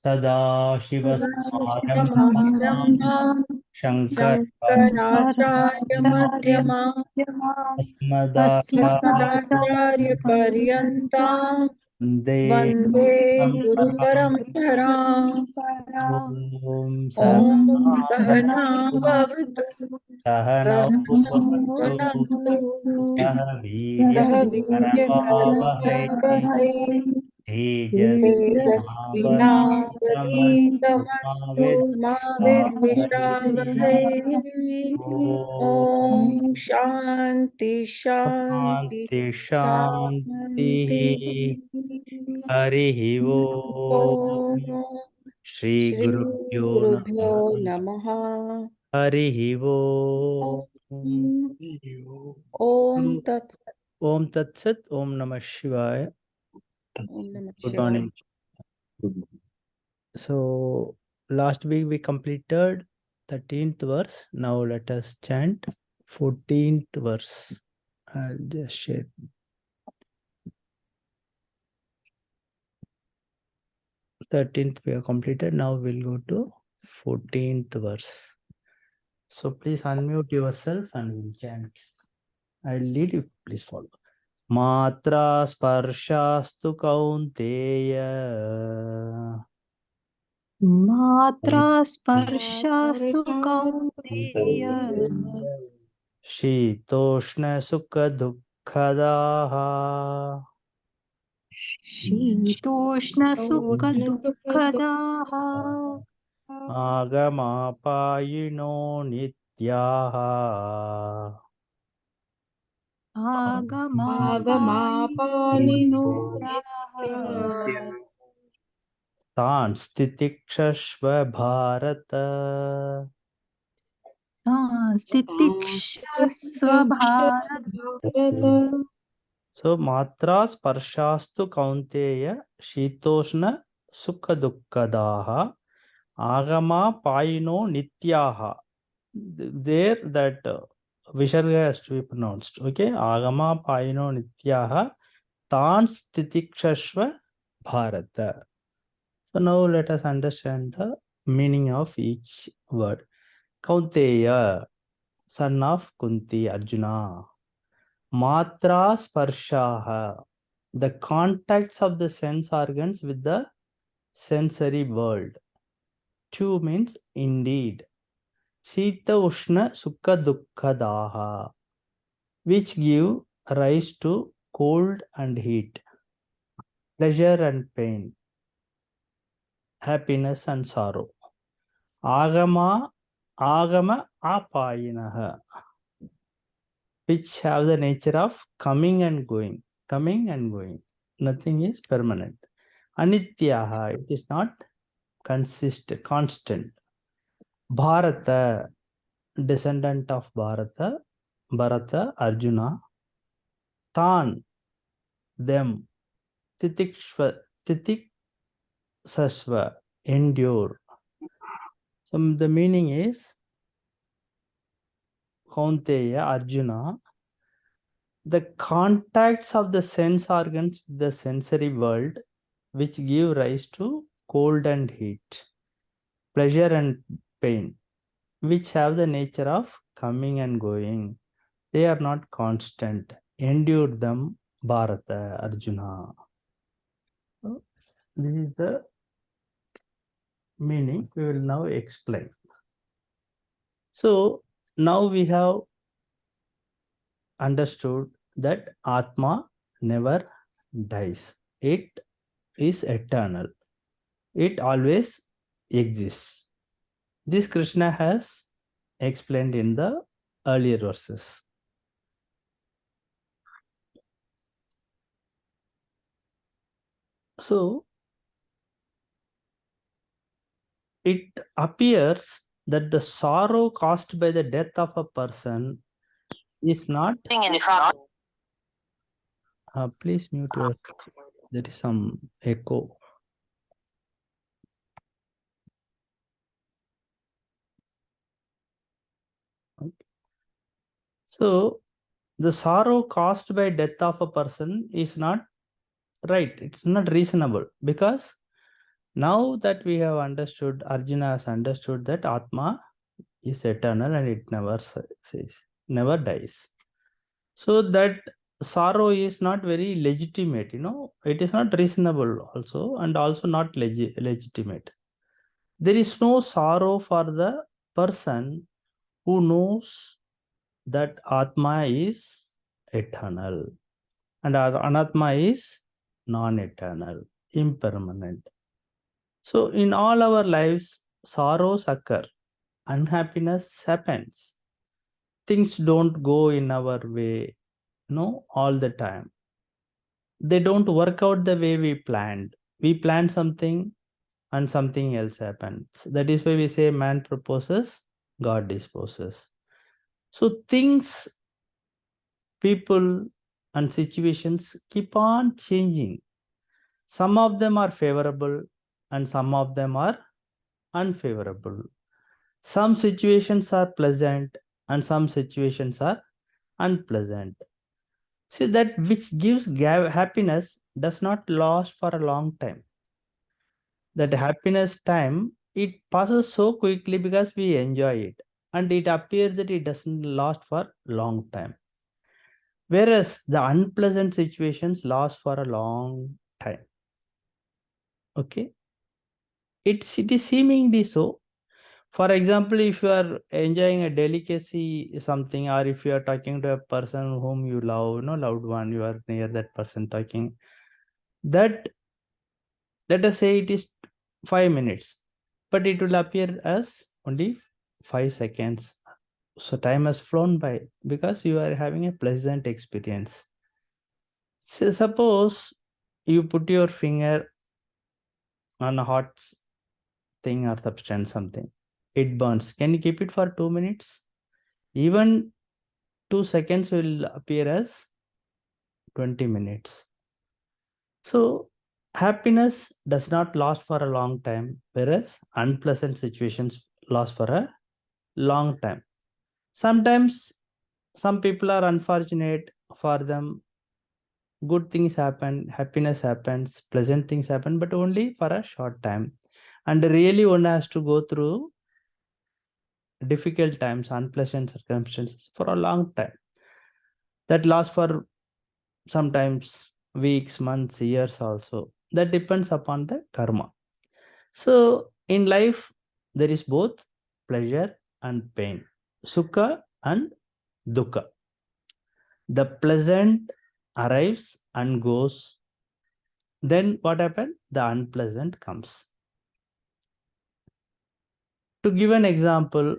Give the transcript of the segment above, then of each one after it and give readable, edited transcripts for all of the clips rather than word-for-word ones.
सदाशिवसमारम्भां शङ्कराचार्यमध्यमाम् अस्मदाचार्यपर्यन्तां वन्दे गुरुपरम्पराम्। ॐ ॐ सहना भवतु सहनौ भुनक्तु भुनक्तु सह सह वीर्यङ्करवावहै तेजस्विनावधीतमस्तु मा विद्विषावहै। ॐ शान्ति शान्ति शान्ति शान्तिः। शान्तिः। हरिः ओम् ॐ श्रीगुरुभ्यो श्रीगुरुभ्यो नमः। नमः। हरिः ओम्। ॐ तत्सत्। ओम तत्सत। ओम नमः शिवाय। ॐ नमः Good शिवाय। morning. So last week we completed 13th verse. Now let us chant 14th verse. I'll just share. 13th we have completed. Now we'll go to 14th verse. So please unmute yourself and we'll chant. I'll lead you. Please follow. Matra sparshastu kaunteya मात्रा स्पर्शास्तु कौन्तेय शीतोष्ण सुख दुःखदाः शीतोष्ण सुख दुःखदाः आगमापायिनो नित्याः आगमापायिनो नित्याः तान् स्थितिक्षस्व Bharat. सांस्थितिक्षस्व Bharat So matra sparshastu kaunteya shitoshna sukha dukkadaha agama payino nityaha. There that visarga has to be pronounced. Okay, agama payino nityaha tan stitikshashva bharata. So now let us understand the meaning of each word. Kaunteya, son of Kunti, Arjuna. Matra sparshaha, the contacts of the sense organs with the sensory world. Two means indeed. Shita Ushna Sukha Dukkadaha, which give rise to cold and heat, pleasure and pain, happiness and sorrow. Agama apayinaha, which have the nature of coming and going. Coming and going. Nothing is permanent. Anityaha, it is not constant. Bharata, descendant of Bharata, Arjuna. Tan, them. Titiksasva, endure. So the meaning is, Kaunteya, Arjuna, the contacts of the sense organs with the sensory world, which give rise to cold and heat, pleasure and pain, which have the nature of coming and going. They are not constant. Endure them, Bharata, Arjuna. This is the meaning. We will now explain. So now we have understood that Atma never dies. It is eternal. It always exists. This Krishna has explained in the earlier verses. So it appears that the sorrow caused by the death of a person is not. Please mute your. There is some echo. Okay. So the sorrow caused by death of a person is not right. It's not reasonable, because Now that we have understood, Arjuna has understood that Atma is eternal and it never dies. So that sorrow is not very legitimate, it is not reasonable also, and also not legitimate. There is no sorrow for the person who knows that Atma is eternal and Anatma is non-eternal, impermanent. So in all our lives, sorrows occur, unhappiness happens. Things don't go in our way, all the time. They don't work out the way we planned. We planned something and something else happens. That is why we say man proposes, God disposes. So things, people, and situations keep on changing. Some of them are favorable and some of them are unfavorable. Some situations are pleasant and some situations are unpleasant. See, that which gives happiness does not last for a long time. That happiness time, it passes so quickly because we enjoy it. And it appears that it doesn't last for long time. Whereas the unpleasant situations last for a long time. Okay. It is seemingly so. For example, if you are enjoying a delicacy something, or if you are talking to a person whom you love, loved one, you are near that person talking, that, let us say it is 5 minutes, but it will appear as only 5 seconds. So time has flown by because you are having a pleasant experience. So suppose you put your finger on a hot thing or substance, something, it burns. Can you keep it for 2 minutes? Even 2 seconds will appear as 20 minutes. So happiness does not last for a long time, whereas unpleasant situations last for a long time. Sometimes some people are unfortunate, for them good things happen, happiness happens, pleasant things happen, but only for a short time. And really one has to go through difficult times, unpleasant circumstances for a long time. That lasts for sometimes weeks, months, years also. That depends upon the karma. So in life, there is both pleasure and pain, sukha and dukkha. The pleasant arrives and goes. Then what happened? The unpleasant comes. To give an example,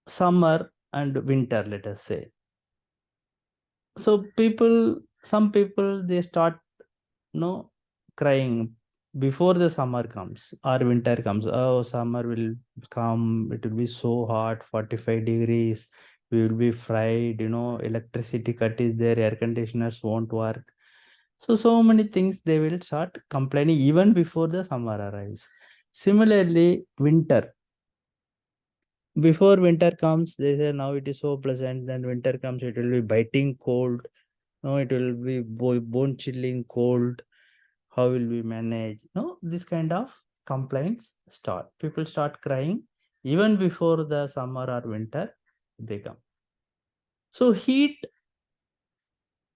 summer and winter, let us say. So some people, they start crying before the summer comes or winter comes. Oh, summer will come, it will be so hot, 45 degrees, we will be fried, electricity cut is there, air conditioners won't work. So many things they will start complaining even before the summer arrives. Similarly, winter, before winter comes, they say now it is so pleasant, then winter comes, it will be biting cold, no, it will be bone chilling cold. How will we manage? No, this kind of complaints start. People start crying even before the summer or winter they come. So heat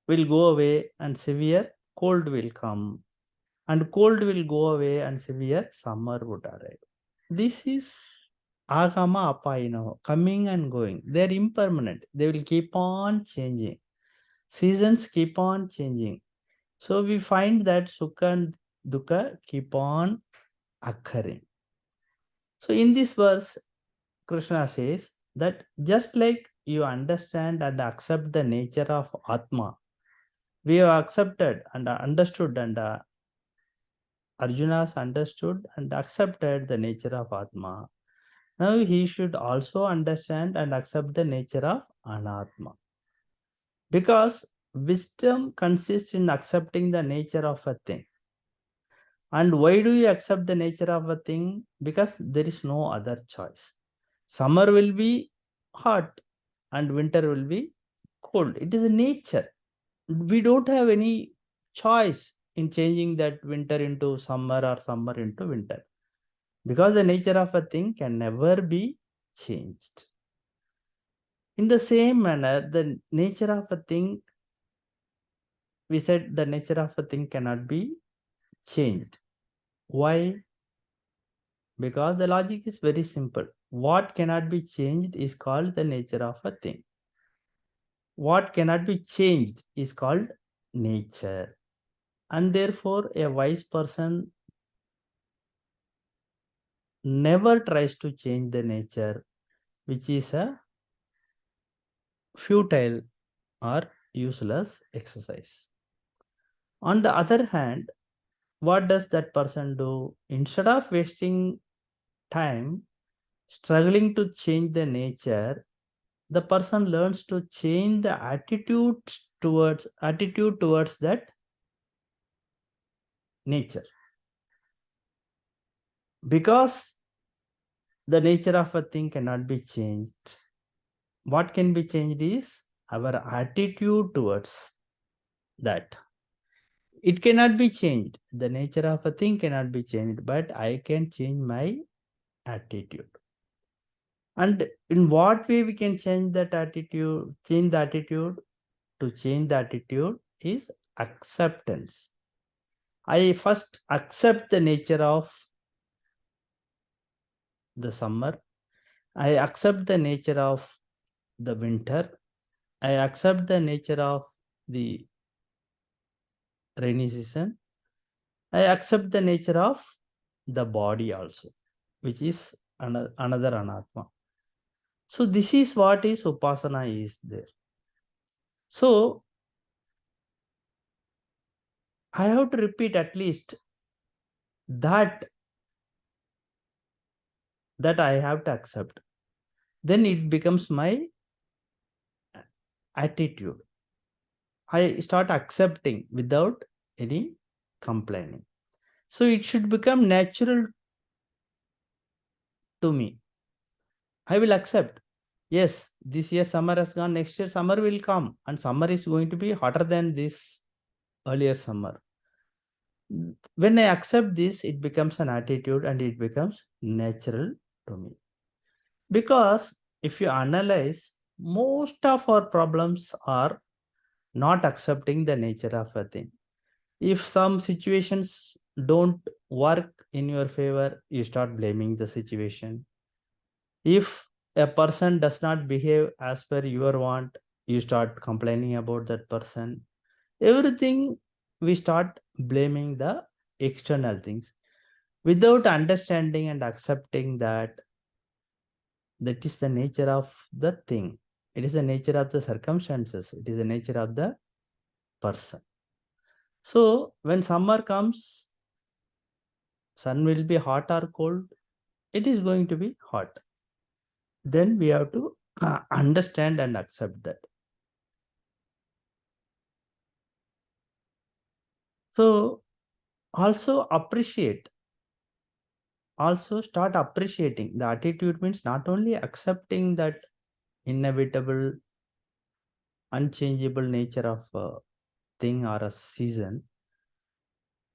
will go away and severe cold will come, and cold will go away and severe summer would arrive. This is agama apayino, coming and going. They are impermanent. They will keep on changing. Seasons keep on changing. So we find that sukha and dukkha keep on occurring. So in this verse, Krishna says that just like you understand and accept the nature of Atma, we have accepted and understood, and Arjuna's understood and accepted the nature of Atma. Now he should also understand and accept the nature of Anatma. Because wisdom consists in accepting the nature of a thing. And why do you accept the nature of a thing? Because there is no other choice. Summer will be hot and winter will be cold. It is nature. We don't have any choice in changing that winter into summer or summer into winter, because the nature of a thing can never be changed. In the same manner, the nature of a thing, we said the nature of a thing cannot be changed. Why? Because the logic is very simple. What cannot be changed is called the nature of a thing. What cannot be changed is called nature. And therefore, a wise person never tries to change the nature, which is a futile or useless exercise. On the other hand, what does that person do? Instead of wasting time struggling to change the nature, the person learns to change the attitude towards that nature. Because the nature of a thing cannot be changed, what can be changed is our attitude towards that. It cannot be changed. The nature of a thing cannot be changed, but I can change my attitude. And in what way we can change that attitude? Change the attitude. To change the attitude is acceptance. I first accept the nature of the summer. I accept the nature of the winter. I accept the nature of the rainy season. I accept the nature of the body also, which is another anatma. So this is what is upasana is there. So I have to repeat at least that I have to accept. Then it becomes my attitude. I start accepting without any complaining. So it should become natural to me. I will accept. Yes, this year summer has gone, next year summer will come, and summer is going to be hotter than this earlier summer. When I accept this, it becomes an attitude and it becomes natural to me. Because if you analyze, most of our problems are not accepting the nature of a thing. If some situations don't work in your favor, you start blaming the situation. If a person does not behave as per your want, you start complaining about that person. Everything we start blaming the external things without understanding and accepting that is the nature of the thing. It is the nature of the circumstances. It is the nature of the person. So when summer comes, sun will be hot or cold. It is going to be hot. Then we have to understand and accept that. So also appreciate. Also start appreciating. The attitude means not only accepting that inevitable, unchangeable nature of a thing or a season,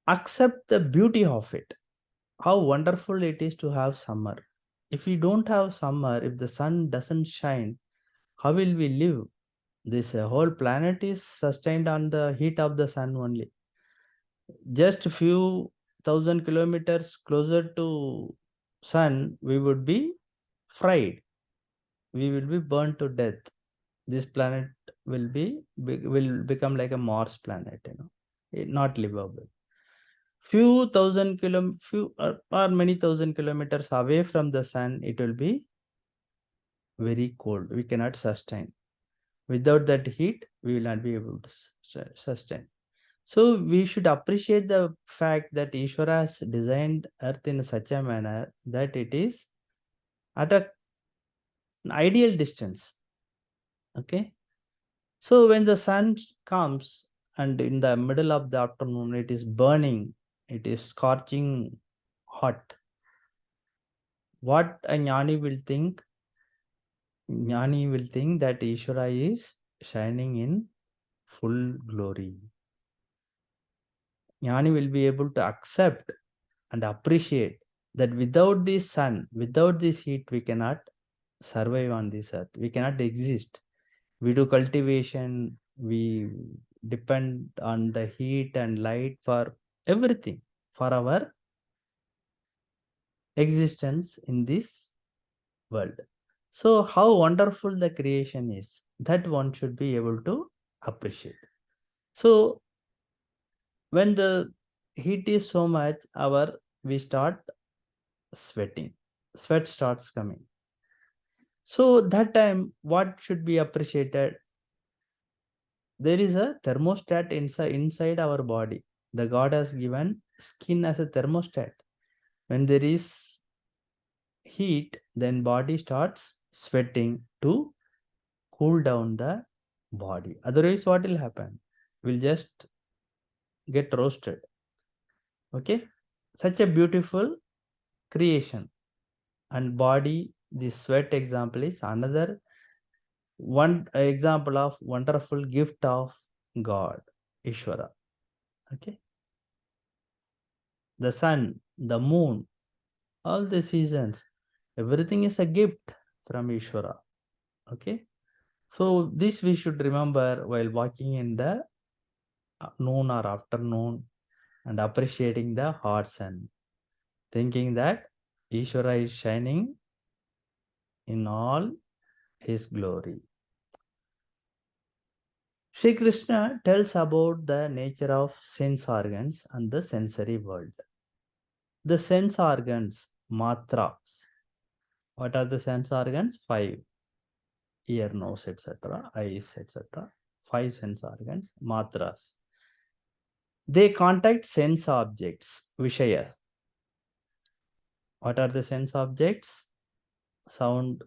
accept the beauty of it. How wonderful it is to have summer. If we don't have summer, if the sun doesn't shine, how will we live? This whole planet is sustained on the heat of the sun only. Just a few thousand kilometers closer to sun, we would be fried. We will be burned to death. This planet will become like a Mars planet, not livable. Few or many thousand kilometers away from the sun, it will be very cold. We cannot sustain. Without that heat, we will not be able to sustain. So we should appreciate the fact that Ishvara has designed Earth in such a manner that it is at an ideal distance. Okay. So when the sun comes and in the middle of the afternoon, it is burning, it is scorching hot. What a jnani will think? Jnani will think that Ishvara is shining in full glory. Jnani will be able to accept and appreciate that without this sun, without this heat, we cannot survive on this earth. We cannot exist. We do cultivation, we depend on the heat and light for everything, for our existence in this world. So how wonderful the creation is, that one should be able to appreciate. So when the heat is so much, we start sweating. Sweat starts coming. So that time, what should be appreciated? There is a thermostat inside our body. The God has given skin as a thermostat. When there is heat, then body starts sweating to cool down the body. Otherwise, what will happen? We'll just get roasted. Okay, such a beautiful creation. And body, the sweat example is another one example of wonderful gift of God, Ishvara. Okay, the sun, the moon, all the seasons, everything is a gift from Ishvara. Okay, so this we should remember while walking in the noon or afternoon and appreciating the hot sun, thinking that Ishvara is shining in all his glory. Sri Krishna tells about the nature of sense organs and the sensory world. The sense organs, matras. What are the sense organs? 5. Ear, nose, etc., eyes, etc. 5 sense organs, matras. They contact sense objects, vishayas. What are the sense objects? Sound,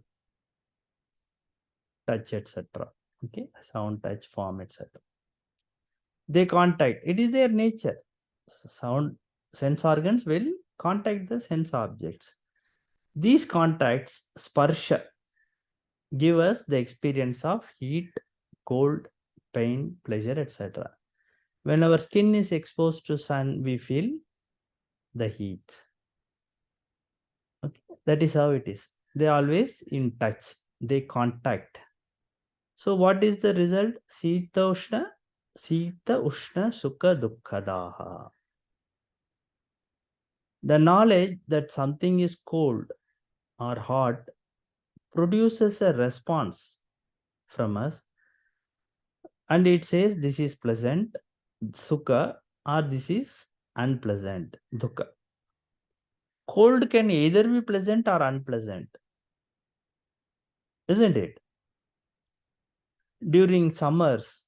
touch, etc. Okay, sound, touch, form, etc. They contact. It is their nature. Sound sense organs will contact the sense objects. These contacts, sparsha, give us the experience of heat, cold, pain, pleasure, etc. When our skin is exposed to sun, we feel the heat. Okay? That is how it is. They are always in touch. They contact. So what is the result? Sita Ushna, Sukha, Dukkadaha. The knowledge that something is cold or hot produces a response from us, and it says this is pleasant, sukha, or this is unpleasant, dukkha. Cold can either be pleasant or unpleasant, isn't it? During summers,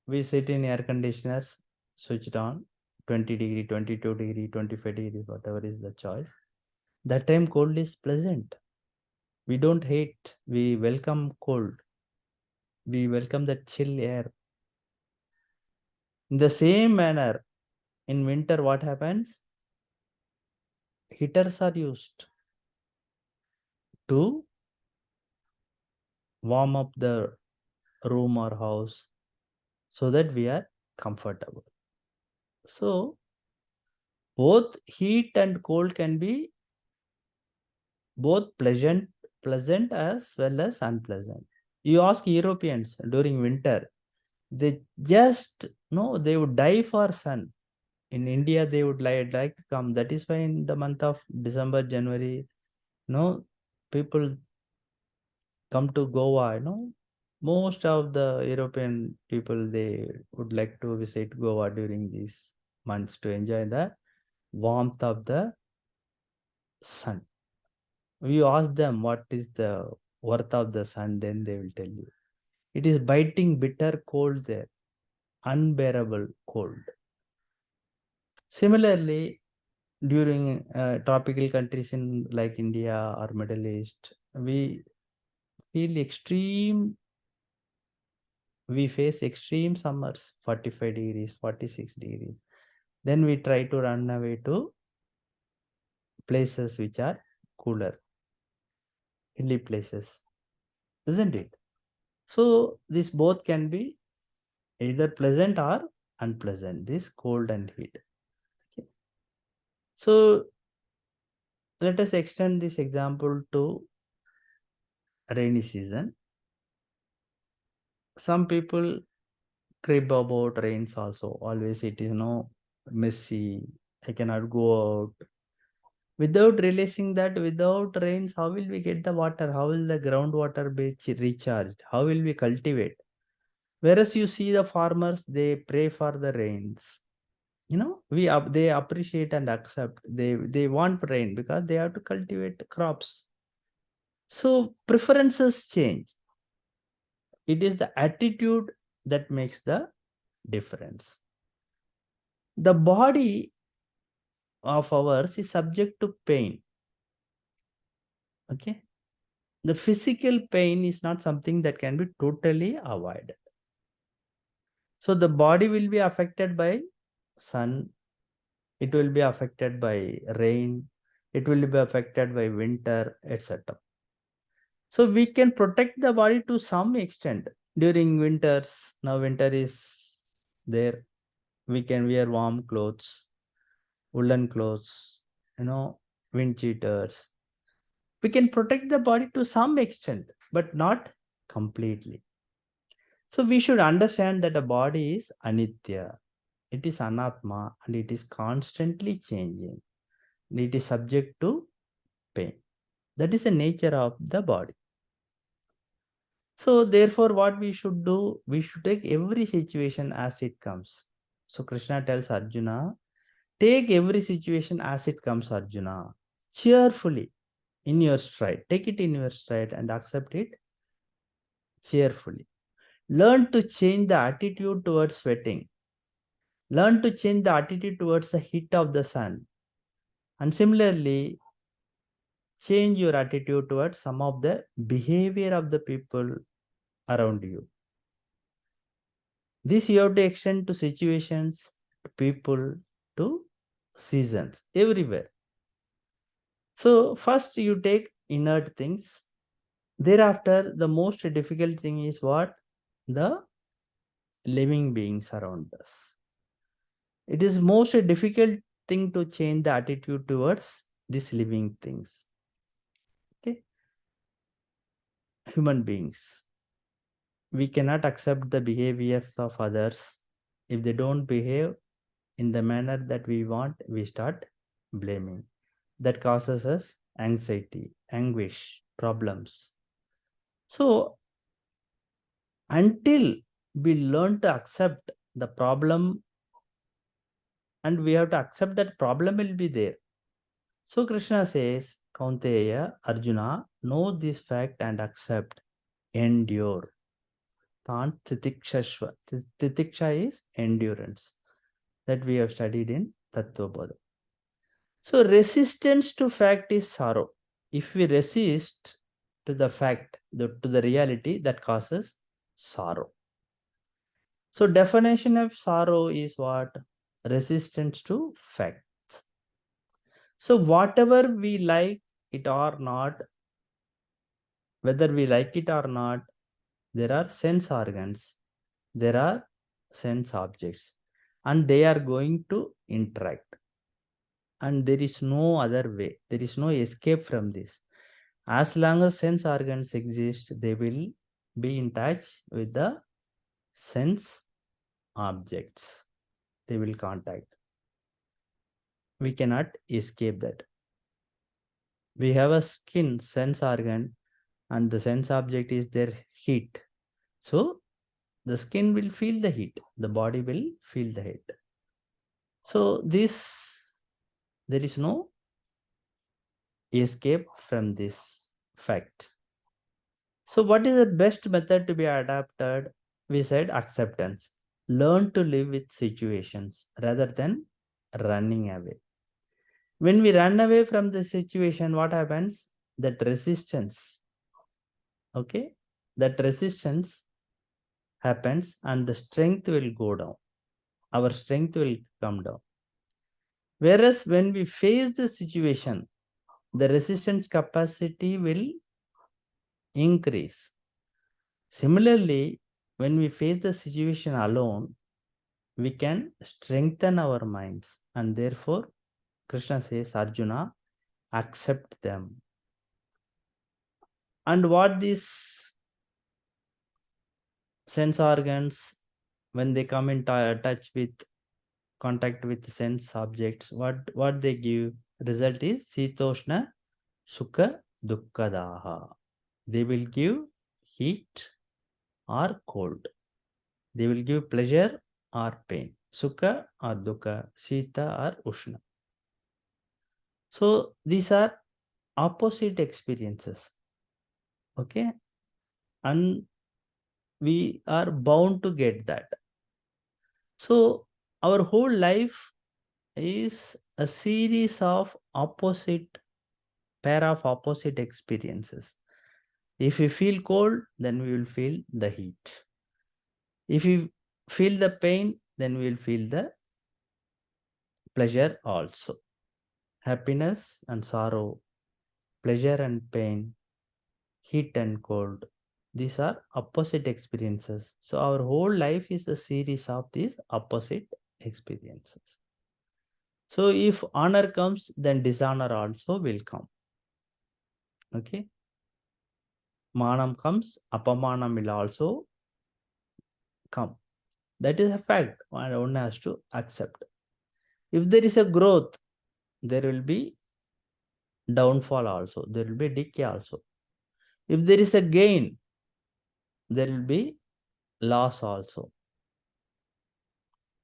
we sit in air conditioners, switched on, 20 degree, 22 degree, 25 degree, whatever is the choice. That time cold is pleasant. We don't hate, we welcome cold. We welcome the chill air. In the same manner, in winter, what happens? Heaters are used to warm up the room or house so that we are comfortable. So both heat and cold can be both pleasant as well as unpleasant. You ask Europeans during winter, they just they would die for sun. In India, they would like to come. That is why in the month of December, January, people come to Goa. Most of the European people, they would like to visit Goa during these months to enjoy the warmth of the sun. You ask them what is the worth of the sun, then they will tell you. It is biting, bitter cold there, unbearable cold. Similarly, during tropical countries in like India or Middle East, we face extreme summers, 45 degrees, 46 degrees. Then we try to run away to places which are cooler, hilly places, isn't it? So this both can be either pleasant or unpleasant, this cold and heat. So let us extend this example to rainy season. Some people crib about rains also. Always it is messy. I cannot go out. Without realizing that without rains, how will we get the water? How will the groundwater be recharged? How will we cultivate? Whereas you see the farmers, they pray for the rains. They appreciate and accept. They want rain because they have to cultivate crops. So preferences change. It is the attitude that makes the difference. The body of ours is subject to pain. Okay. The physical pain is not something that can be totally avoided. So the body will be affected by sun, it will be affected by rain, it will be affected by winter, etc. So we can protect the body to some extent during winters. Now winter is there. We can wear warm clothes, woolen clothes, wind cheaters. We can protect the body to some extent, but not completely. So we should understand that a body is anitya. It is anatma and it is constantly changing. It is subject to pain. That is the nature of the body. So therefore what we should do, we should take every situation as it comes. So Krishna tells Arjuna, take every situation as it comes, Arjuna, cheerfully, in your stride. Take it in your stride and accept it cheerfully. Learn to change the attitude towards sweating. Learn to change the attitude towards the heat of the sun. And similarly, change your attitude towards some of the behavior of the people around you. This you have to extend to situations, to people, to seasons, everywhere. So first you take inert things. Thereafter, the most difficult thing is what? The living beings around us. It is most difficult thing to change the attitude towards these living things. Okay. Human beings. We cannot accept the behaviors of others. If they don't behave in the manner that we want, we start blaming. That causes us anxiety, anguish, problems. So until we learn to accept the problem, and we have to accept that problem will be there. So Krishna says, Kaunteya, Arjuna, know this fact and accept, endure. Tant titikshashva. Titiksha is endurance, that we have studied in Tattva Bodha. So resistance to fact is sorrow. If we resist to the fact, to the reality, that causes sorrow. So definition of sorrow is what? Resistance to facts. So whatever we like it or not, whether we like it or not, there are sense organs, there are sense objects, and they are going to interact. And there is no other way. There is no escape from this. As long as sense organs exist, they will be in touch with the sense objects. They will contact. We cannot escape that. We have a skin sense organ, and the sense object is their heat. So the skin will feel the heat, the body will feel the heat. So there is no escape from this fact. So what is the best method to be adapted? We said acceptance. Learn to live with situations rather than running away. When we run away from the situation, what happens? That resistance, okay? That resistance happens and the strength will go down. Our strength will come down. Whereas when we face the situation, the resistance capacity will increase. Similarly, when we face the situation alone, we can strengthen our minds and therefore Krishna says, Arjuna, accept them. And what these sense organs, when they come in touch with, contact with sense objects, what they give? Result is Sitoshna Sukha Dukkadaha. They will give heat or cold. They will give pleasure or pain. Sukha or Dukkha, Sita or Ushna. So these are opposite experiences. Okay. And we are bound to get that. So our whole life is a series of pair of opposite experiences. If we feel cold, then we will feel the heat. If we feel the pain, then we will feel the pleasure also. Happiness and sorrow, pleasure and pain, heat and cold. These are opposite experiences. So our whole life is a series of these opposite experiences. So if honor comes, then dishonor also will come. Okay. Manam comes, apamanam will also come. That is a fact, and one has to accept. If there is a growth, there will be downfall also. There will be decay also. If there is a gain, there will be loss also.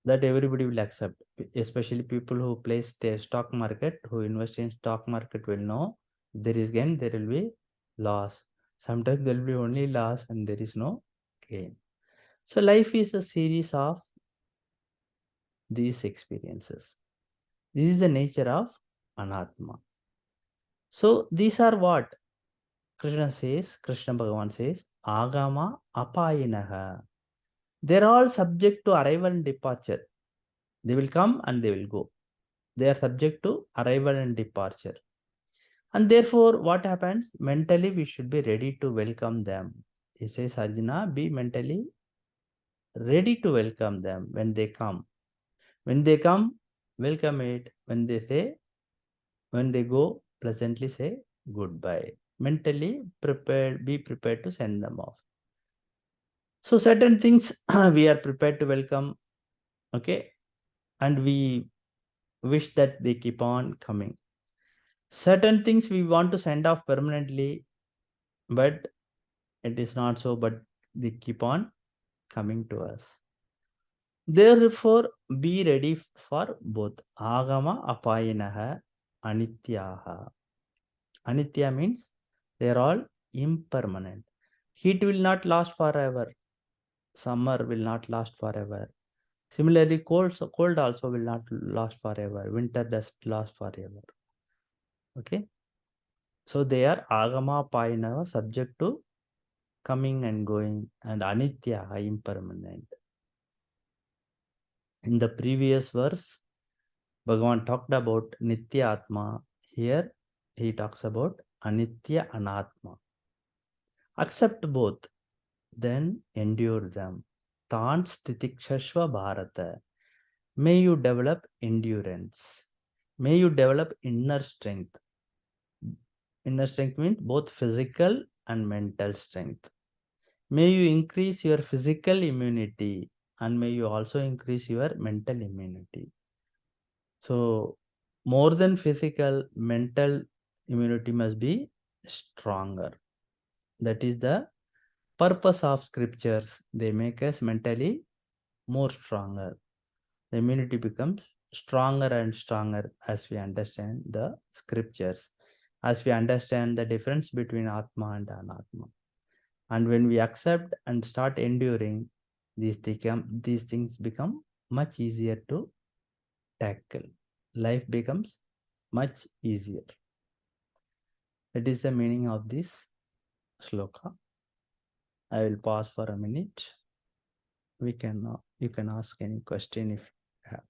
That everybody will accept, especially people who play stock market, who invest in stock market will know there is gain, there will be loss. Sometimes there will be only loss and there is no gain. So life is a series of these experiences. This is the nature of anatma. So these are what Krishna Bhagavan says, agama apayinaha. They're all subject to arrival and departure. They will come and they will go. They are subject to arrival and departure. And therefore, what happens? Mentally, we should be ready to welcome them. He says, Arjuna, be mentally ready to welcome them when they come. When they come, welcome it. When they go, pleasantly say goodbye. Mentally prepared, be prepared to send them off. So certain things we are prepared to welcome, okay, and we wish that they keep on coming. Certain things we want to send off permanently, but it is not so, but they keep on coming to us. Therefore, be ready for both. Agama apayinaha anityaha. Anitya means they are all impermanent. Heat will not last forever. Summer will not last forever. Similarly, cold also will not last forever. Winter does last forever. Okay. So they are agama paina, subject to coming and going, and anitya, impermanent. In the previous verse, Bhagavan talked about nitya atma. Here he talks about anitya anatma. Accept both, then endure them. Tan stitikshashva bharata. May you develop endurance. May you develop inner strength. Inner strength means both physical and mental strength. May you increase your physical immunity and may you also increase your mental immunity. So, more than physical, mental immunity must be stronger. That is the purpose of scriptures. They make us mentally more stronger. The immunity becomes stronger and stronger as we understand the scriptures, as we understand the difference between Atma and Anatma. And when we accept and start enduring, these things become much easier to tackle. Life becomes much easier. That is the meaning of this sloka. I will pause for a minute. You can ask any question if you have.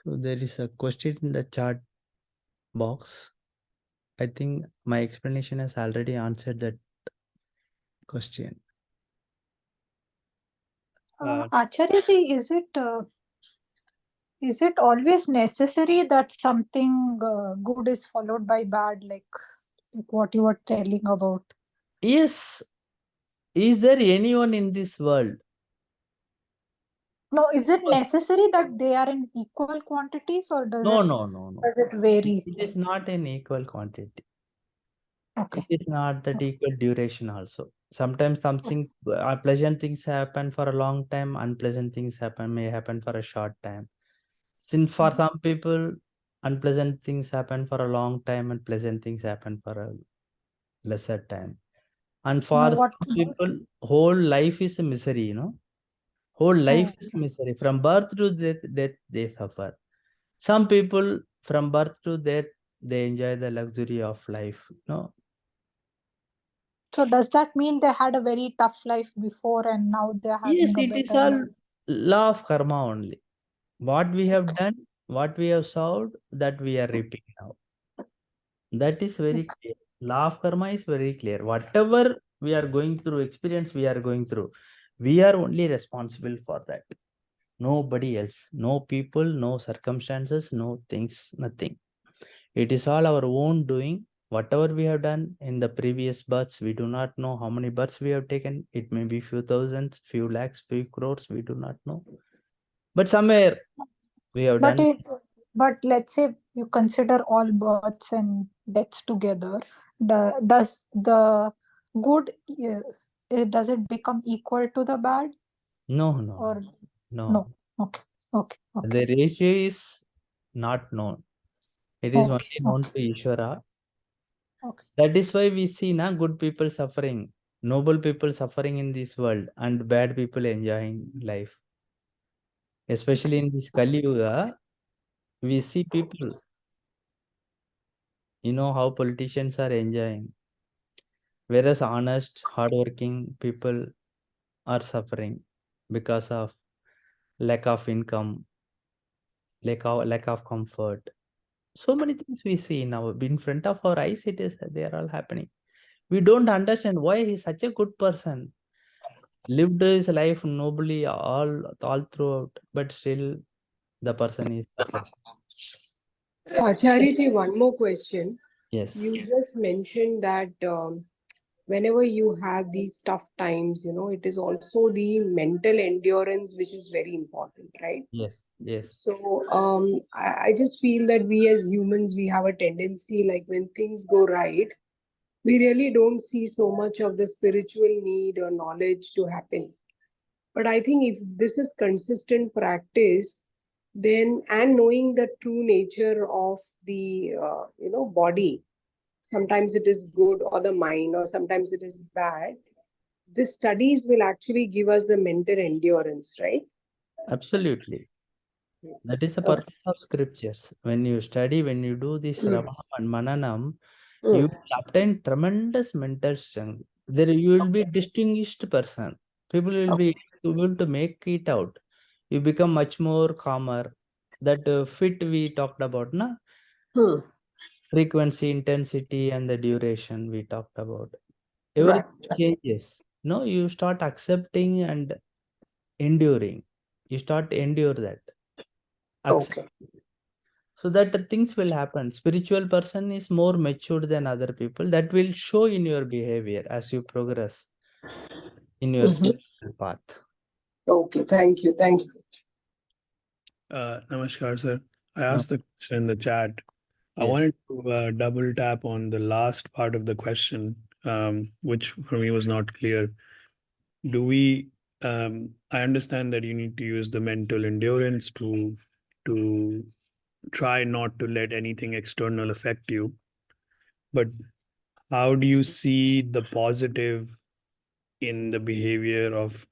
So there is a question in the chat box. I think my explanation has already answered that question. Acharya ji, is it always necessary that something good is followed by bad, like what you were telling about? Yes. Is there anyone in this world? No, is it necessary that they are in equal quantities, or No. does it vary? It is not an equal quantity. Okay. It is not that equal duration also. Sometimes something pleasant things happen for a long time, unpleasant things may happen for a short time. Since for some people, unpleasant things happen for a long time and pleasant things happen for a lesser time. And No, for what? some people, whole life is a misery, Whole life is misery. From birth to death, they suffer. Some people from birth to death, they enjoy the luxury of life, So does that mean they had a very tough life before and now they're Yes, having a it is better all life? law of karma only. What we have done, what we have sowed, that we are reaping now. That is very clear. Law of karma is very clear. Whatever we are going through, experience we are going through, we are only responsible for that. Nobody else. No people, no circumstances, no things, nothing. It is all our own doing. Whatever we have done in the previous births, we do not know how many births we have taken. It may be few thousands, few lakhs, few crores, we do not know. But somewhere we have But done. but let's say you consider all births and deaths together, does the good does it become equal to the bad, No. or no? Okay, okay, okay, The ratio is not known. It is okay, only known to Ishvara. okay. That is why we see good people suffering, noble people suffering in this world, and bad people enjoying life. Especially in this Kali Yuga, we see people, how politicians are enjoying. Whereas honest, hardworking people are suffering because of lack of income, lack of comfort. So many things we see now in front of our eyes. They are all happening. We don't understand why he's such a good person, lived his life nobly all throughout, but still the person is suffering. Acharya ji, one more question. Yes, You just mentioned that whenever you have these tough times, it is also the mental endurance which is very important, right? yes. So I just feel that we as humans, we have a tendency, like when things go right, we really don't see so much of the spiritual need or knowledge to happen. But I think if this is consistent practice, then and knowing the true nature of the body, sometimes it is good or the mind, or sometimes it is bad. These studies will actually give us the mental endurance, right? Absolutely. That is the Okay. purpose of scriptures. When you study, when you do this Mm. Ramanam and Mananam, you Mm. will obtain tremendous mental strength. There you will be distinguished person. People will be able to make it out. You become much more calmer. That fit we talked about, Hmm. frequency, intensity, and the duration we talked about. Right. Everything changes. No, you start accepting and enduring. You start endure that. Accept. Okay. So that the things will happen. Spiritual person is more matured than other people. That will show in your behavior as you progress in your Mhm. spiritual path. Okay. Thank you. Thank you. Namaskar, sir. I No. asked the question in the chat. I Yes. wanted to double tap on the last part of the question, which for me was not clear. Do we? I understand that you need to use the mental endurance to try not to let anything external affect you. But how do you see the positive in the behavior of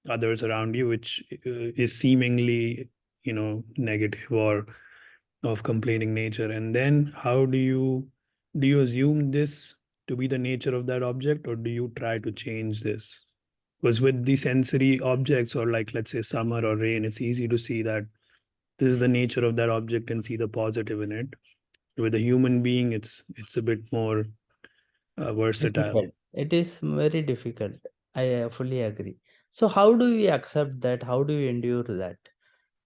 others around you, which is seemingly, negative or of complaining nature? And then how do you assume this to be the nature of that object, or do you try to change this? Because with the sensory objects, or like let's say summer or rain, it's easy to see that this is the nature of that object and see the positive in it. With a human being, it's a bit more versatile. Difficult. It is very difficult. I fully agree. So how do we accept that? How do we endure that?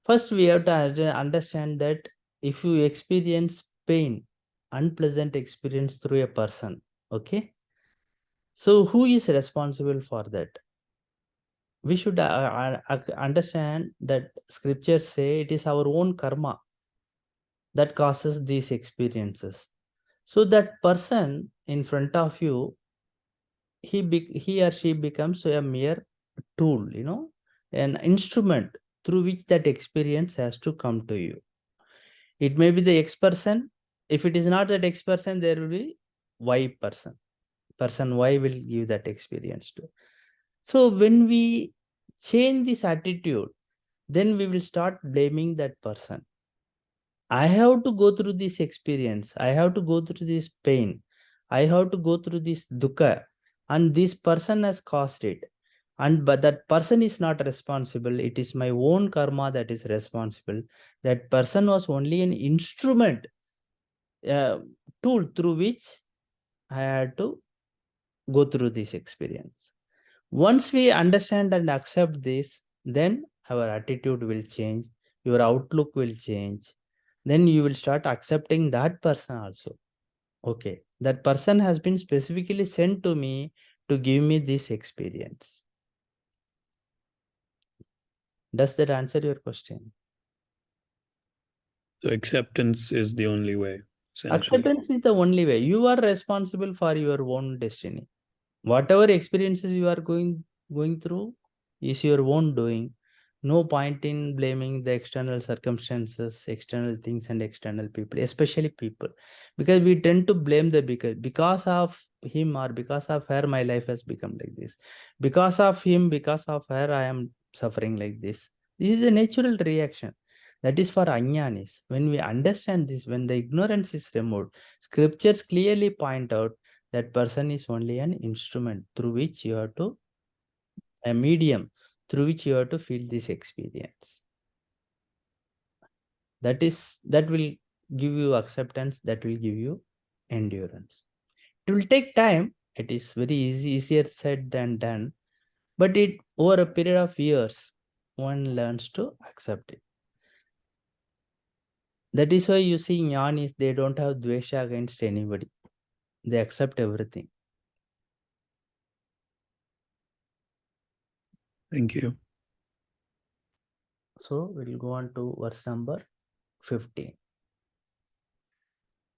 First, we have to understand that if you experience pain, unpleasant experience through a person, okay? So who is responsible for that? We should understand that scriptures say it is our own karma that causes these experiences. So that person in front of you, he or she becomes a mere tool, an instrument through which that experience has to come to you. It may be the X person. If it is not that X person, there will be Y person. Person Y will give that experience to. So when we change this attitude, then we will start blaming that person. I have to go through this experience. I have to go through this pain. I have to go through this dukkha. And this person has caused it. But that person is not responsible. It is my own karma that is responsible. That person was only an instrument, tool through which I had to go through this experience. Once we understand and accept this, then our attitude will change, your outlook will change. Then you will start accepting that person also. Okay, that person has been specifically sent to me to give me this experience. Does that answer your question? So acceptance is the only way, essentially. Acceptance is the only way. You are responsible for your own destiny. Whatever experiences you are going through is your own doing. No point in blaming the external circumstances, external things, and external people, especially people, because we tend to blame the because of him or because of her my life has become like this, because of him, because of her I am suffering like this. This is a natural reaction. That is for ajnanis. When we understand this, when the ignorance is removed, scriptures clearly point out that person is only an instrument through which you have to, a medium through which you have to feel this experience. That will give you acceptance, that will give you endurance. It will take time. It is very easier said than done, but it over a period of years one learns to accept it. That is why you see jnanis, they don't have dvesha against anybody. They accept everything. Thank you. So we'll go on to verse number 15.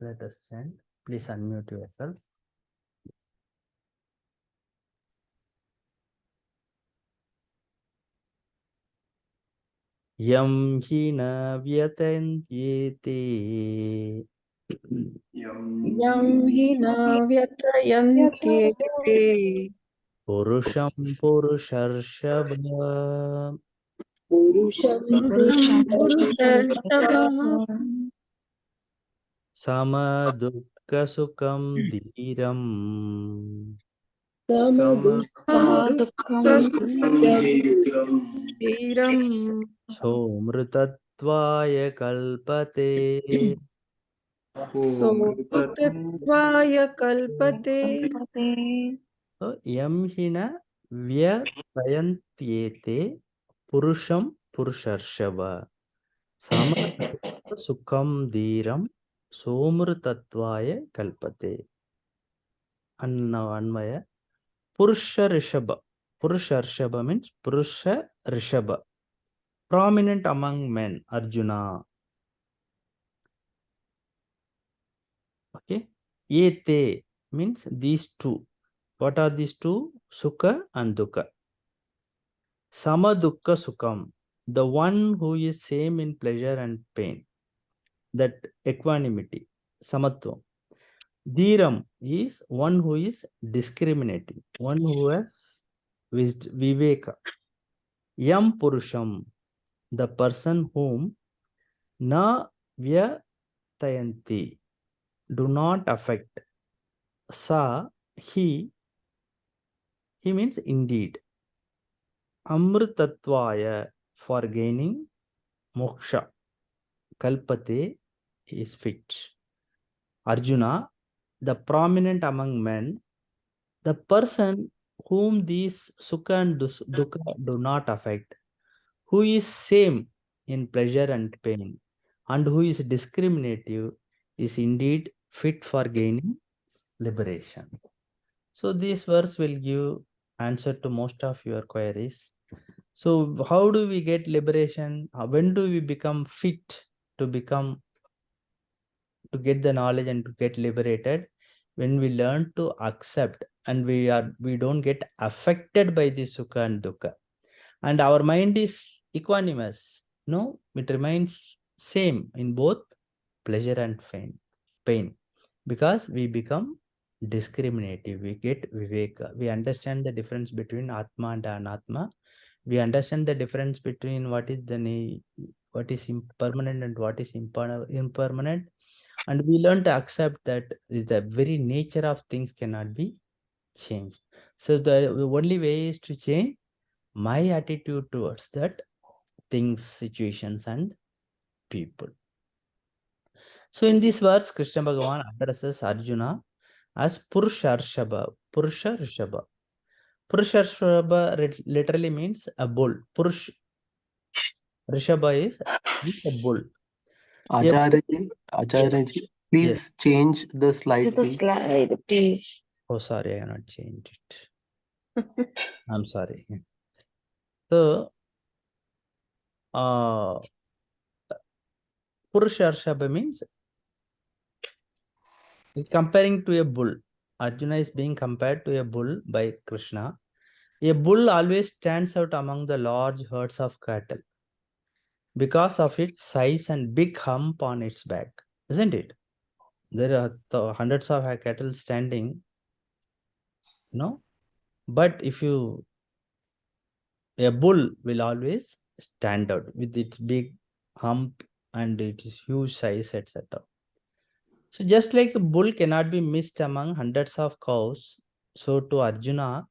Let us chant. Please unmute yourself. Yam hi na vyatantyete Yam hi na vyatayantyete purusham purusharshava purusham purushashtava sama dukkha sukham dhiram samadukkham Samadukkham dhiram somrutatvaya kalpate. so mritattvaya kalpate. So yam hi na vyatayantyete purusham purusharshava sama sukham dhiram somrutatvaya kalpate. Anvaya Purusha Rishabha. Purusha Rishabha means Purusha Rishabha, prominent among men, Arjuna. Okay. Yete means these two. What are these two? Sukha and Dukkha. Sama Dukkha Sukham, the one who is same in pleasure and pain. That equanimity, Samatvam. Dhiram is one who is discriminating, one who has Viveka. Yam Purusham, the person whom na vyatayanti, do not affect. Sa, he means indeed. Amritatvaya, for gaining moksha. kalpate is fit. Arjuna, the prominent among men, the person whom these sukha and dukkha do not affect, who is same in pleasure and pain, and who is discriminative, is indeed fit for gaining liberation. So this verse will give answer to most of your queries. So how do we get liberation? When do we become fit to get the knowledge and to get liberated? When we learn to accept and we don't get affected by the sukha and dukkha, and our mind is equanimous. No, it remains same in both pleasure and pain, because we become discriminative. We get viveka. We understand the difference between atma and anatma. We understand the difference between what is impermanent and what is impermanent, and we learn to accept that the very nature of things cannot be changed. So the only way is to change my attitude towards that things, situations, and people. So in this verse, Krishna Bhagavan addresses Arjuna as Purusha Rishabha. Purusha Rishabha. Purusha Rishabha literally means a bull. Purush Rishabha is a bull. Acharya ji, Yes. please change the To slide, the please. slide, please. Oh, sorry, I have not changed it. I'm sorry. So, Purusha Rishabha means comparing to a bull. Arjuna is being compared to a bull by Krishna. A bull always stands out among the large herds of cattle because of its size and big hump on its back, isn't it? There are hundreds of cattle standing, but a bull will always stand out with its big hump and its huge size, etc. So just like a bull cannot be missed among hundreds of cows, so to Arjuna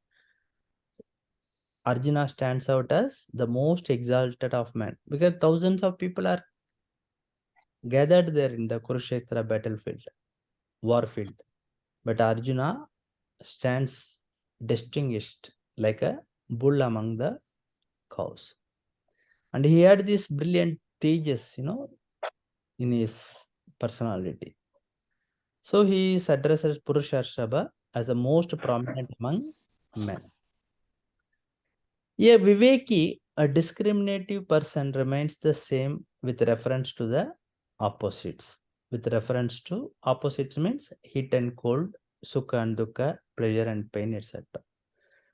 stands out as the most exalted of men, because thousands of people are gathered there in the Kurukshetra battlefield, warfield. But Arjuna stands distinguished like a bull among the cows. And he had this brilliant tejas, in his personality. So he is addressed as Purusharshaba as the most prominent among men. A Viveki, a discriminative person, remains the same with reference to the opposites. With reference to opposites means heat and cold, sukha and dukkha, pleasure and pain, etc.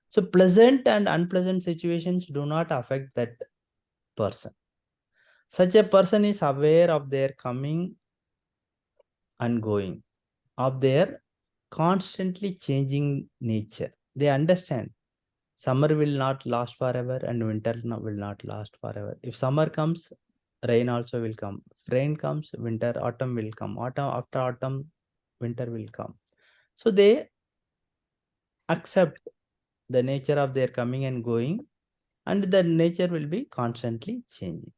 So pleasant and unpleasant situations do not affect that person. Such a person is aware of their coming and going, of their constantly changing nature. They understand summer will not last forever and winter will not last forever. If summer comes, rain also will come. If rain comes, winter, autumn will come. After autumn, winter will come. So they accept the nature of their coming and going, and the nature will be constantly changing.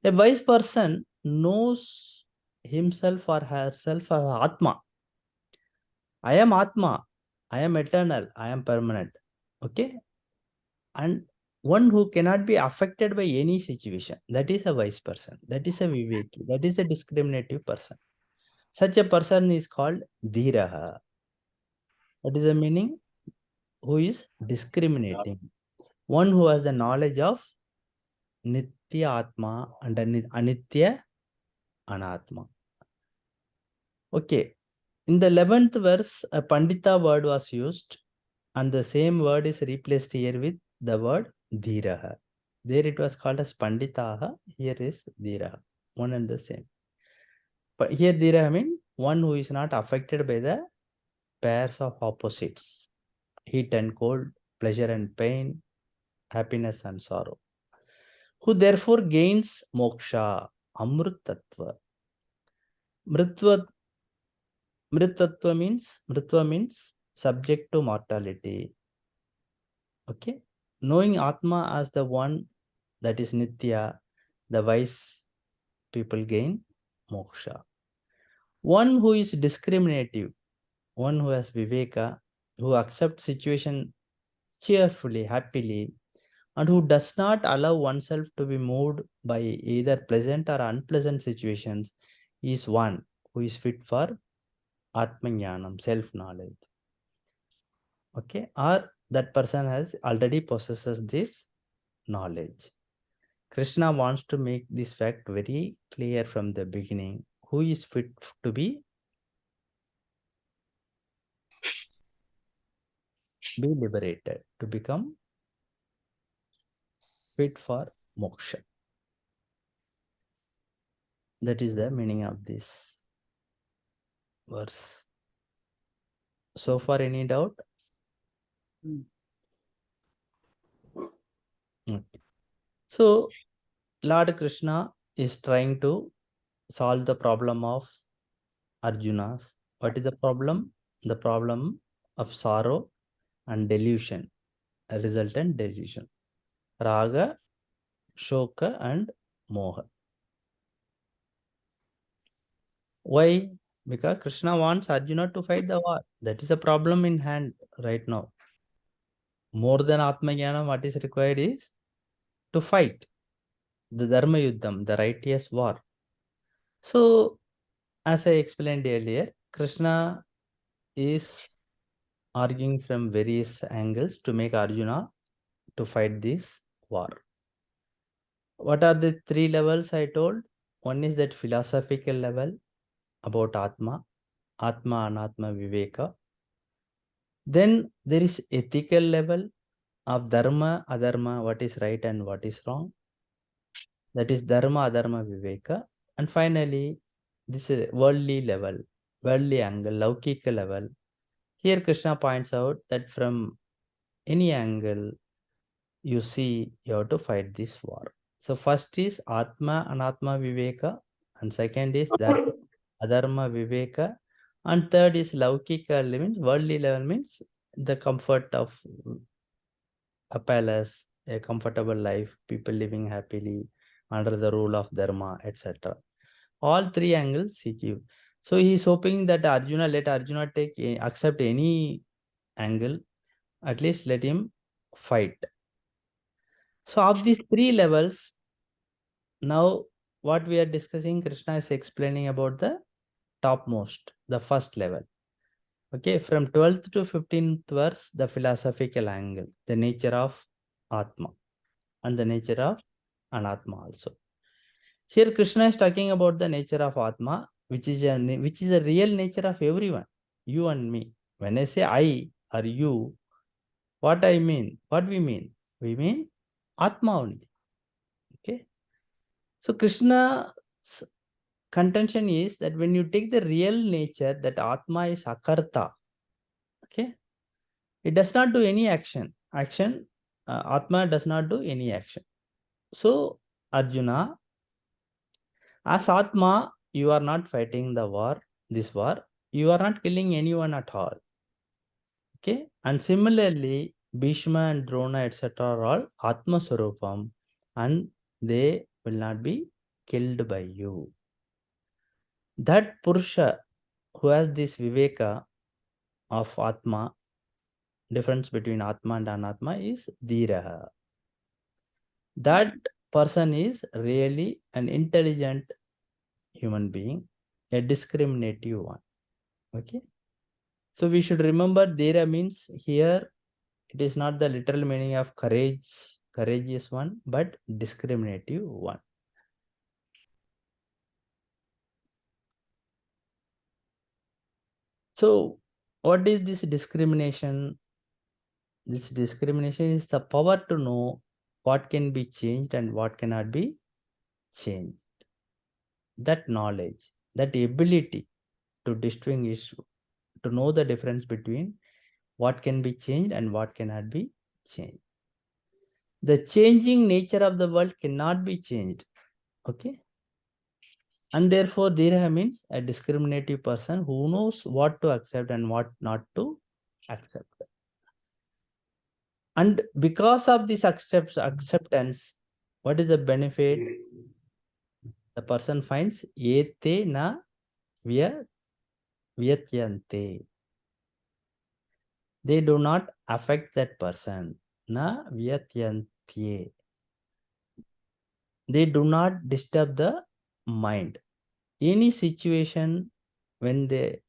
A wise person knows himself or herself as Atma. I am Atma. I am eternal. I am permanent. Okay. And one who cannot be affected by any situation. That is a wise person. That is a Viveki. That is a discriminative person. Such a person is called Dhiraha. What is the meaning? Who is discriminating. One who has the knowledge of Nitya Atma and Anitya Anatma. Okay. In the 11th verse, a Pandita word was used, and the same word is replaced here with the word Dhiraha. There it was called as Panditaha, here is Dhiraha, one and the same. But here Dhiraha means one who is not affected by the pairs of opposites, heat and cold, pleasure and pain, happiness and sorrow, who therefore gains moksha, amrutattva. Mrittatva means subject to mortality. Okay. Knowing Atma as the one that is Nitya, the wise people gain moksha. One who is discriminative, one who has viveka, who accepts situation cheerfully, happily, and who does not allow oneself to be moved by either pleasant or unpleasant situations, is one who is fit for Atmajnanam, self-knowledge. Okay, or that person has already possesses this knowledge. Krishna wants to make this fact very clear from the beginning. Who is fit to be liberated, to become fit for moksha. That is the meaning of this verse. So far, any doubt? Okay. So, Lord Krishna is trying to solve the problem of Arjuna's. What is the problem? The problem of sorrow and delusion, a resultant delusion. Raga, Shoka, and Moha. Why? Because Krishna wants Arjuna to fight the war. That is a problem in hand right now. More than Atma Jnana, what is required is to fight the Dharma Yuddham, the righteous war. So, as I explained earlier, Krishna is arguing from various angles to make Arjuna to fight this war. What are the three levels I told? One is that philosophical level about Atma, Anatma, Viveka. Then there is ethical level of Dharma, Adharma, what is right and what is wrong. That is Dharma, Adharma, Viveka. And finally, this is worldly level, worldly angle, Laukika level. Here Krishna points out that from any angle you see, you have to fight this war. So first is Atma, Anatma, Viveka. And second is Dharma, Adharma, Viveka. And third is Laukika, means worldly level, means the comfort of a palace, a comfortable life, people living happily under the rule of Dharma, etc. All three angles he give. So he is hoping that let Arjuna accept any angle, at least let him fight. So of these three levels, now what we are discussing, Krishna is explaining about the topmost, the first level. Okay, from 12th to 15th verse, the philosophical angle, the nature of Atma and the nature of Anatma also. Here Krishna is talking about the nature of Atma, which is a real nature of everyone, you and me. When I say I or you, what I mean, what we mean? We mean Atma only. Okay. So Krishna's contention is that when you take the real nature, that Atma is Akarta. Okay. It does not do any action. Atma does not do any action. So Arjuna, as Atma, you are not fighting the war, this war. You are not killing anyone at all. Okay. And similarly, Bhishma and Drona, etc. are all Atma Sarupam, and they will not be killed by you. That Purusha who has this Viveka of Atma, difference between Atma and Anatma, is Dhiraha. That person is really an intelligent human being, a discriminative one. Okay. So we should remember Dhira means here, it is not the literal meaning of courageous one, but discriminative one. So what is this discrimination? This discrimination is the power to know what can be changed and what cannot be changed. That knowledge, that ability to distinguish, to know the difference between what can be changed and what cannot be changed. The changing nature of the world cannot be changed. Okay. And therefore, Dhira means a discriminative person who knows what to accept and what not to accept. And because of this acceptance, what is the benefit? The person finds ete na vyatyante. They do not affect that person. Na vyatyantye. They do not disturb the mind. Any situation when they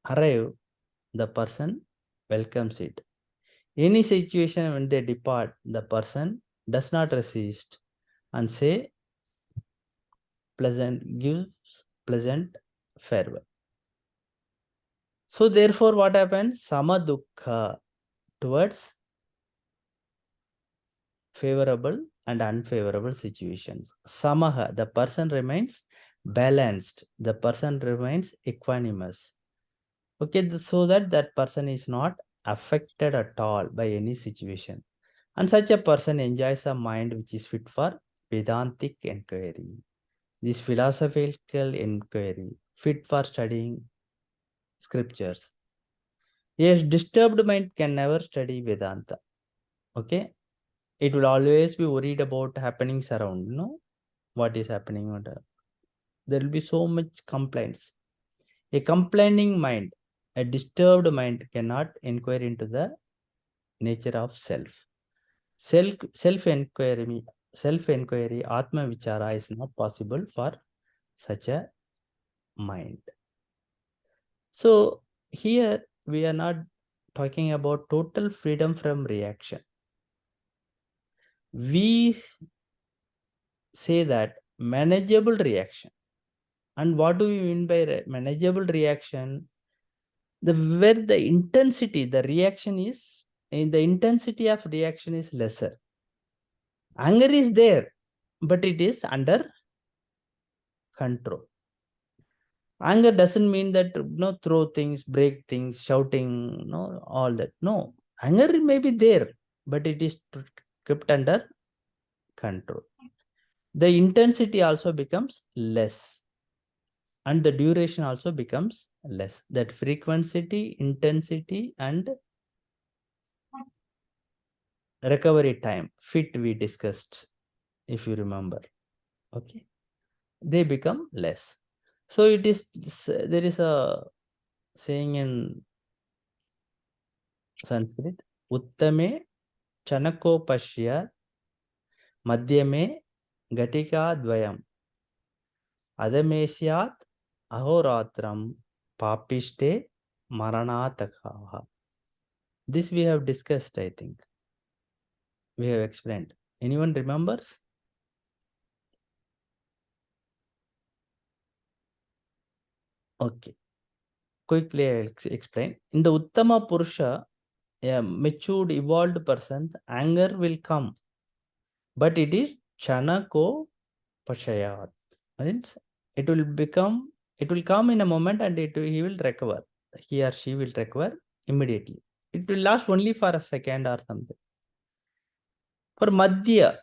arrive, the person welcomes it. Any situation when they depart, the person does not resist and say gives pleasant farewell. So therefore, what happens? Samadukha, towards favorable and unfavorable situations. Samaha, the person remains balanced. The person remains equanimous. Okay, so that person is not affected at all by any situation. And such a person enjoys a mind which is fit for Vedantic inquiry. This philosophical inquiry, fit for studying scriptures. Yes, disturbed mind can never study Vedanta. Okay, it will always be worried about happenings around. What is happening? There will be so much complaints. A complaining mind, a disturbed mind cannot inquire into the nature of self. Self-inquiry, Atma Vichara is not possible for such a mind. So here we are not talking about total freedom from reaction. We say that manageable reaction. And what do we mean by manageable reaction? Where the intensity, the reaction is, in the intensity of reaction is lesser. Anger is there, but it is under control. Anger doesn't mean that throw things, break things, shouting, all that. No, anger may be there, but it is kept under control. The intensity also becomes less, and the duration also becomes less. That frequency, intensity, and recovery time, fit, we discussed, if you remember. Okay, they become less. So it is, there is a saying in Sanskrit, Uttame Chanakopashya Madhyame Gatika Dvayam Adameshyat Ahoratram Papiste Maranatakaha. This we have discussed, I think. We have explained. Anyone remembers? Okay. Quickly I'll explain. In the Uttama Purusha, a matured, evolved person, anger will come. But it is Chanako Pashayat. Means it will come in a moment and he will recover. He or she will recover immediately. It will last only for a second or something. For Madhya,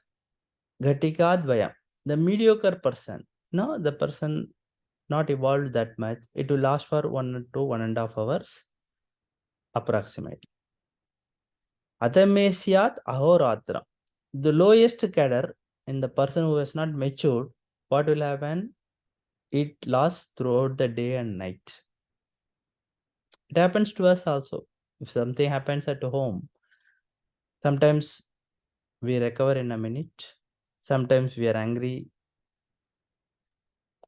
Ghatika Dvayam, the mediocre person, the person not evolved that much, it will last for 1 to 1.5 hours approximately. Adhamesyat Ahoratra, the lowest cadre in the person who has not matured, what will happen? It lasts throughout the day and night. It happens to us also. If something happens at home, sometimes we recover in a minute. Sometimes we are angry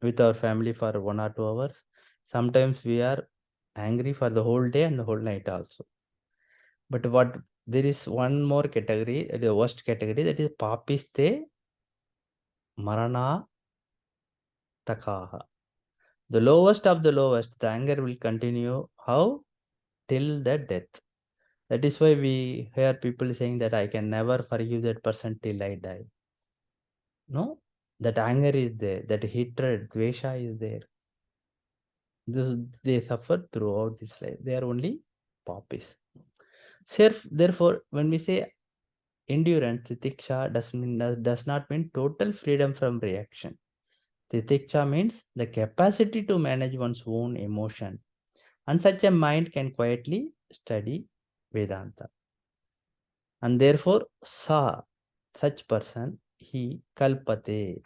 with our family for 1 or 2 hours. Sometimes we are angry for the whole day and the whole night also. But there is one more category, the worst category, that is Papiste Marana Takaha. The lowest of the lowest, the anger will continue. How? Till the death. That is why we hear people saying that I can never forgive that person till I die. No, that anger is there, that hatred, dvesha is there. They suffer throughout this life. They are only poppies. Therefore, when we say endurance, titiksha does not mean total freedom from reaction. Titiksha means the capacity to manage one's own emotion. And such a mind can quietly study Vedanta. And therefore, such person, he kalpate,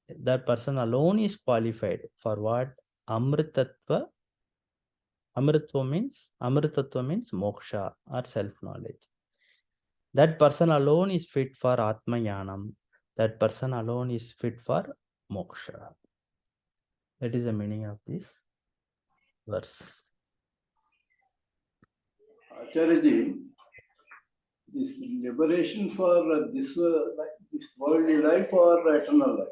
That person alone is qualified for what? Amritatva. Amritatva means moksha or self-knowledge. That person alone is fit for Atma Yanam. That person alone is fit for moksha. That is the meaning of this verse. Acharya, this liberation for this worldly life or eternal life?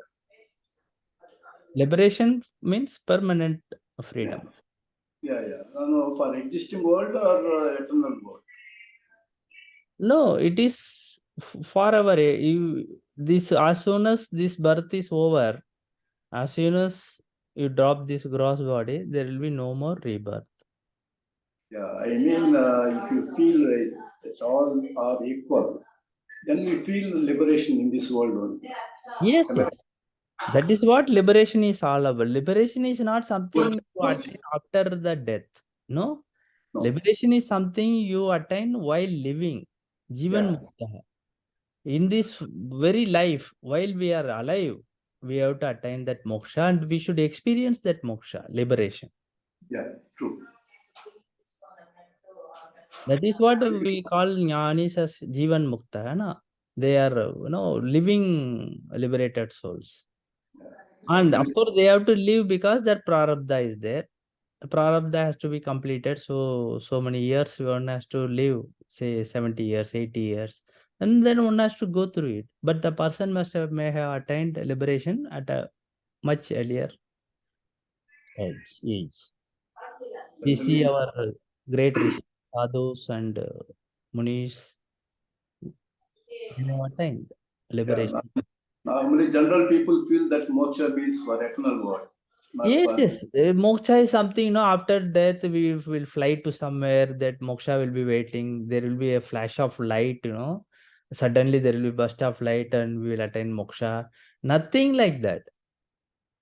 Liberation means permanent freedom. Yeah. No, for existing world or eternal world? No, it is forever. This, as soon as this birth is over, as soon as you drop this gross body, there will be no more rebirth. Yeah, I mean, if you feel that all are equal, then we feel liberation in this world only. Yes, yes. That is what liberation is all about. Liberation is not something you attain after the death. No. No. Liberation is something you attain while living. Jivan Mukta. In this very life, while we are alive, we have to attain that moksha and we should experience that moksha, liberation. Yeah, true. That is what we call jnanis as Jivan Mukta. Na? They are, living liberated souls. And of course, they have to live because that prarabdha is there. The prarabdha has to be completed. So many years one has to live, say 70 years, 80 years. And then one has to go through it. But the person may have attained liberation at a much earlier age. We see our great rishis, sadhus and munis, they have attained liberation. Yeah, normally, general people feel that moksha means for eternal world. Yes. Moksha is something, after death, we will fly to somewhere, that moksha will be waiting. There will be a flash of light, Suddenly there will be burst of light and we will attain moksha. Nothing like that.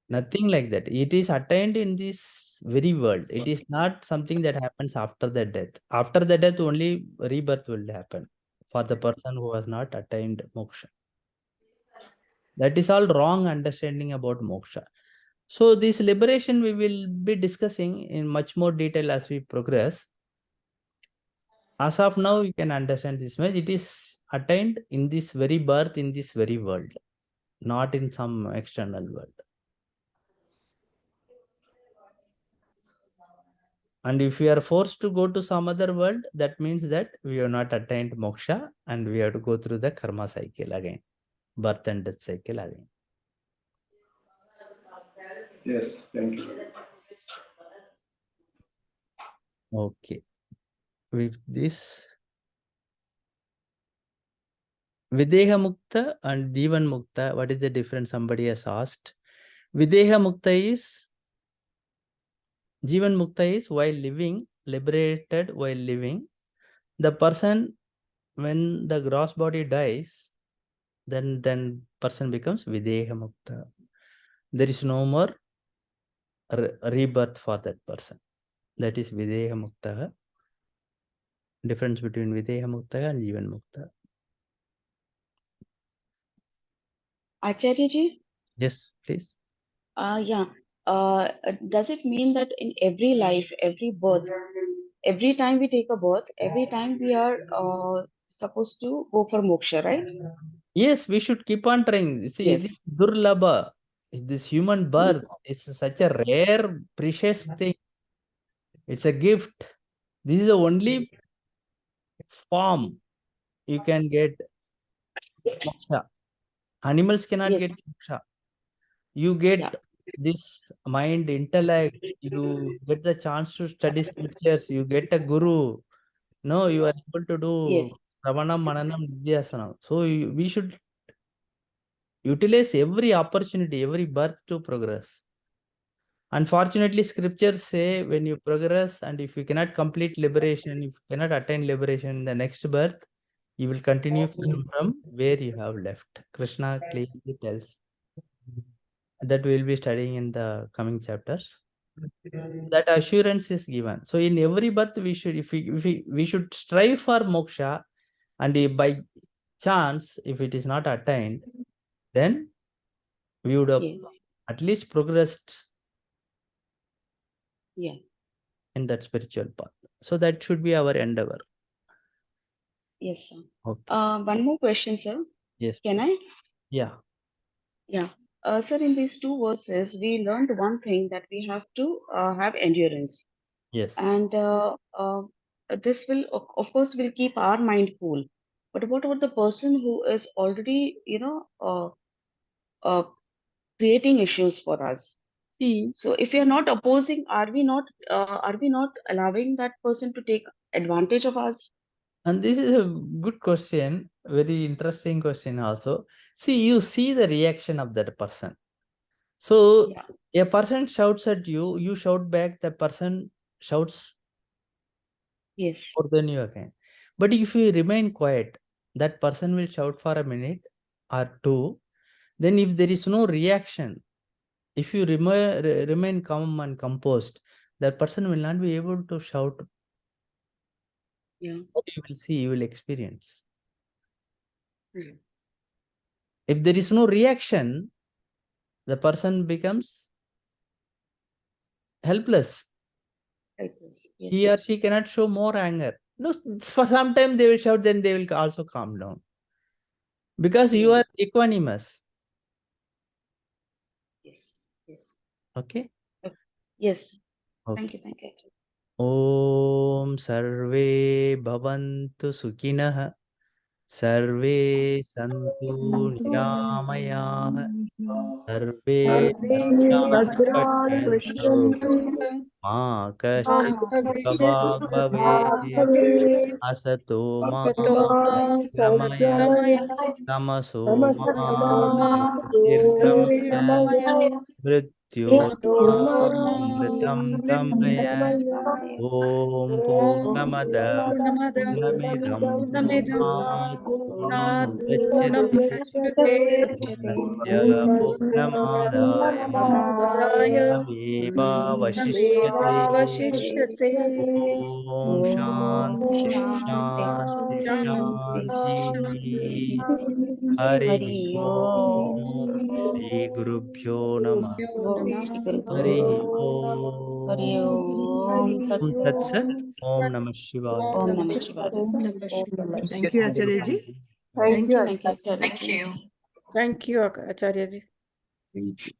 Nothing like that. It is attained in this very world. It is not something that happens after the death. After the death, only rebirth will happen for the person who has not attained moksha. That is all wrong understanding about moksha. So this liberation we will be discussing in much more detail as we progress. As of now, you can understand this much. It is attained in this very birth, in this very world, not in some external world. And if we are forced to go to some other world, that means that we have not attained moksha and we have to go through the karma cycle again, birth and death cycle again. Yes, thank you. Okay. With this, Videha Mukta and Divan Mukta, what is the difference? Somebody has asked. Videha Mukta is, Jivan Mukta is while living, liberated while living. The person, when the gross body dies, then person becomes Videha Mukta. There is no more rebirth for that person. That is Videha Mukta. Difference between Videha Mukta and Jivan Mukta. Acharya ji? Yes, please. Yeah. Does it mean that in every life, every birth, every time we take a birth, every time we are supposed to go for moksha, right? Yes, we should keep on trying. See, Yes. this Durlabha, this human birth is such a rare, precious thing. It's a gift. This is the only form you can get moksha. Animals cannot Yes. get moksha. You get Yeah. this mind, intellect, you get the chance to study scriptures, you get a guru. No, you are able to do Yes. Ravanam, Mananam, Nidhyasanam. So we should utilize every opportunity, every birth to progress. Unfortunately, scriptures say when you progress and if you cannot complete liberation, if you cannot attain liberation in the next birth, you will continue from where you have left. Krishna clearly tells. That we will be studying in the coming chapters. That assurance is given. So in every birth, we should, if we should strive for moksha, and if by chance, if it is not attained, then we would have Yes. at least progressed Yeah. in that spiritual path. So that should be our endeavor. Yes, sir. Okay. One more question, sir. Yes. Can I? Yeah. Yeah. Sir, in these two verses, we learned one thing, that we have to have endurance. Yes. And this will, of course, will keep our mind cool. But what about the person who is already, creating issues for us? See, So if we are not opposing, are we not allowing that person to take advantage of us? and this is a good question, very interesting question also. See, you see the reaction of that person. So Yeah. a person shouts at you, you shout back, the person shouts Yes. more than you again. But if you remain quiet, that person will shout for a minute or two. Then if there is no reaction, if you remain calm and composed, that person will not be able to shout. Yeah. What you will see, you will experience. Mm. If there is no reaction, the person becomes helpless. Helpless. He Yes. or she cannot show more anger. No, for some time they will shout, then they will also calm down. Because you Yeah. are equanimous. Yes. Yes. Okay? Okay. Yes. Okay. Thank you. Thank you. Om Sarve Bhavantu Sukhinah. Sarve Santu Niramayah. Sarve भद्राणि Bhadrani पश्यन्तु Ma मा Kaschit कश्चित् Prabhag Bhave. भवेत् Asato Ma ततो मा Satgamaya. सद्गमय Tamaso Ma तमसो मा Jyotirgamaya. ज्योतिर्गमय Mrityurma Gamaya. मृत्योर्मामृतङ्गमय Om Purnamada Purnamidam Purnat Purnamudachyate Purnasya Purnamadaya Purnameva Vashishyate Om Shanti Shanti Shanti Hari Om Shri Gurubhyo Namah Om Shri Guru Hari Hari Om Om Tat Tat Sat Om Namah Shivaya. Om Namah Shivaya. Om Namah Shivaya. Thank Thank you, Acharya ji. Thank you. Thank you, Acharya ji. Thank you, Acharya ji. you.